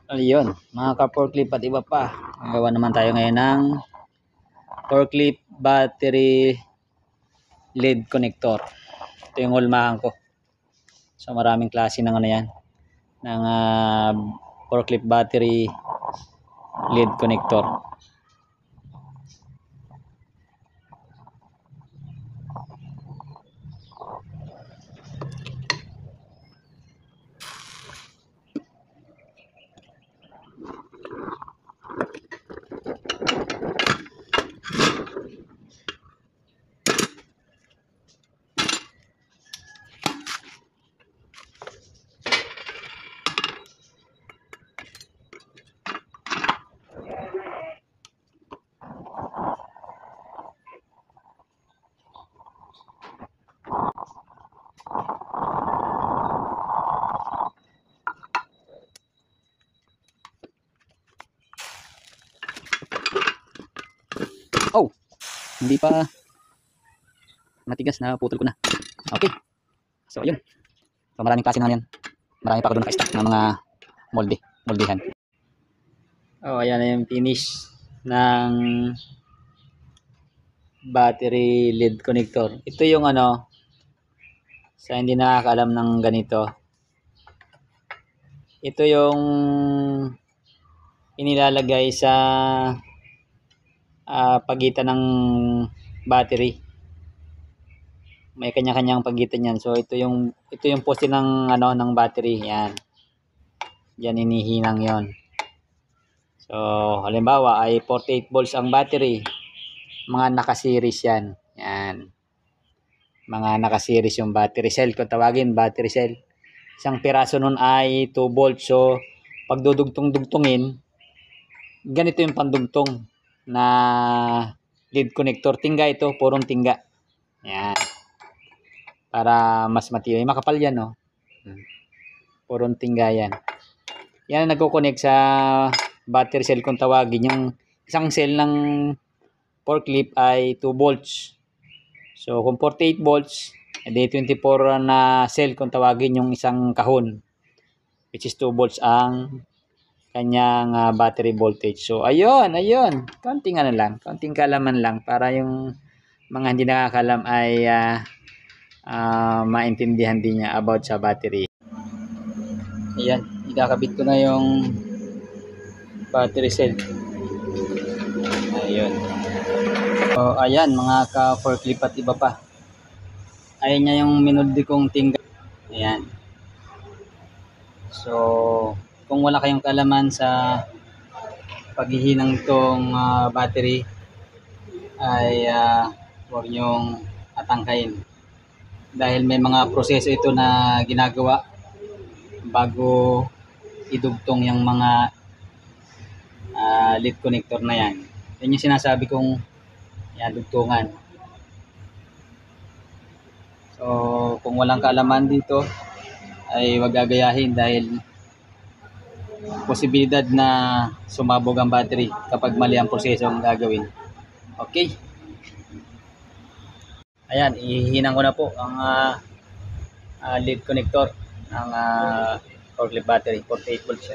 Ayun, mga ka-forklift at iba pa. Magawa naman tayo ngayon ng forklift battery lead connector. Ito yung hulmahan ko. So maraming klase ng ano yan, ng forklift battery lead connector. Oh, hindi pa matigas na putol ko na. Okay. So ayun. So maraming klase na yan. Marami pa ako doon naka-stack ng mga moldehan. Oh, ayan na yung finish ng battery lead connector. Ito yung ano, sa hindi nakakaalam ng ganito. Ito yung inilalagay sa pagitan ng battery. May kanya-kanyang pagitan yan. So ito yung poste ng ano ng battery, yan. Diyan inihinang 'yon. So halimbawa ay 48 volts ang battery. Mga naka-series yan. Yan. Mga naka-series yung battery cell, kung tawagin battery cell. Isang piraso nun ay 2 volts. So pag dudugtong-dugtungin, ganito yung pandugtong na lead connector. Tingga ito, purong tingga. Yan. Para mas matibay. Makapal yan, no? Purong tingga yan. Yan ang nagko-connect sa battery cell kung tawagin. Yung isang cell ng forklift ay 2 volts. So kung 48 volts, edi 24 na cell kung tawagin yung isang kahon. Which is 2 volts ang kanyang battery voltage. So ayun. Konting ano lang, konting kaalaman lang para yung mga hindi nakakalam ay maintindihan din niya about sa battery. Ayan, ikakabit ko na yung battery cell. Ayun. So ayan mga ka-forklift at iba pa. Ayan niya yung minuldi kong tingga. Ayan. So kung wala kayong kaalaman sa paghihinang itong battery ay huwag nyong atangkayin. Dahil may mga proseso ito na ginagawa bago idugtong yung mga lead connector na yan. Yan yung sinasabi kong dugtungan. So kung walang kaalaman dito ay wag gagayahin dahil posibilidad na sumabog ang battery kapag mali ang proseso ang gagawin. Okay. Ayan, ihihinang ko na po ang lead connector ng forklift battery, 48 volts.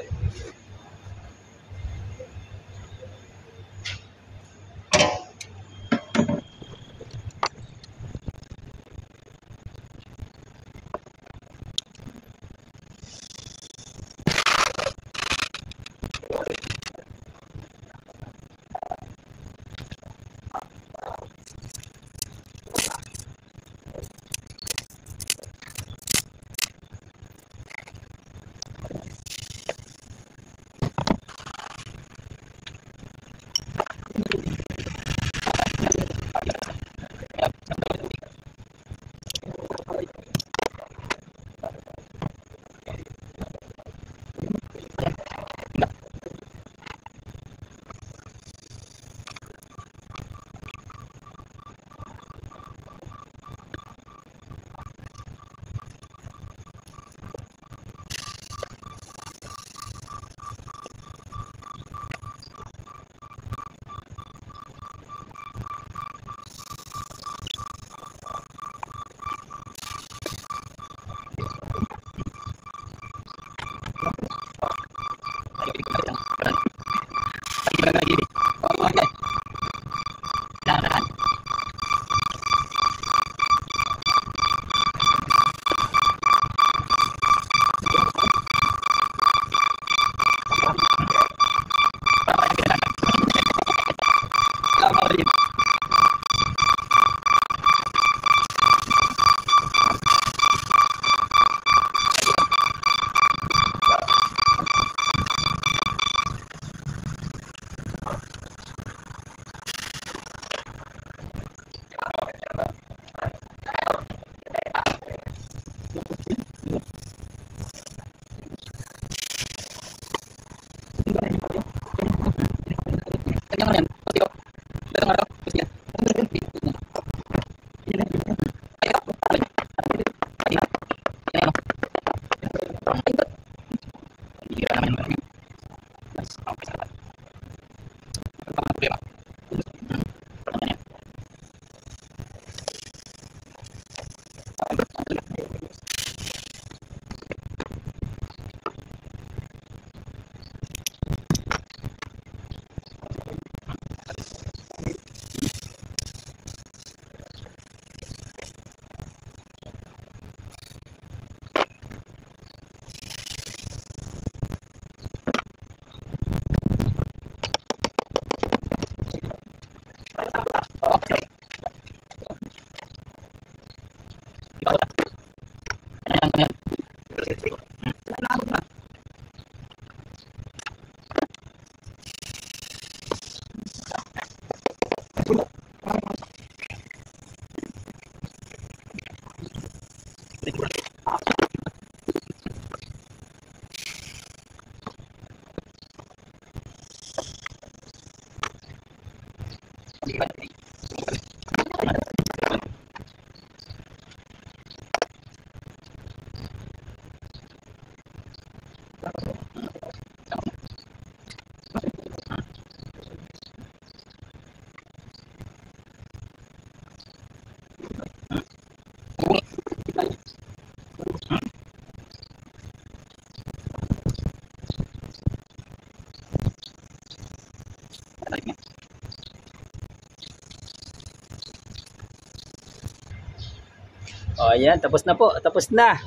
O, ayan, tapos na po, tapos na.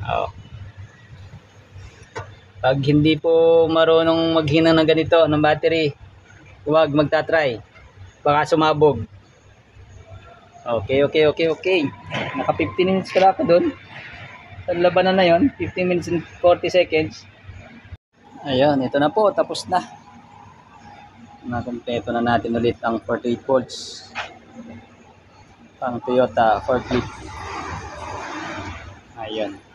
O. Pag hindi po marunong maghinang ng ganito, ng battery, huwag magta-try. Baka sumabog. Okay, okay, okay, okay. Naka 15 minutes pala ako doon. Sa labanan na yon, 15 minutes and 40 seconds. Ayun, ito na po, tapos na. Nakumpleto na natin ulit ang 48 volts. Pang Toyota forklift. Ayun.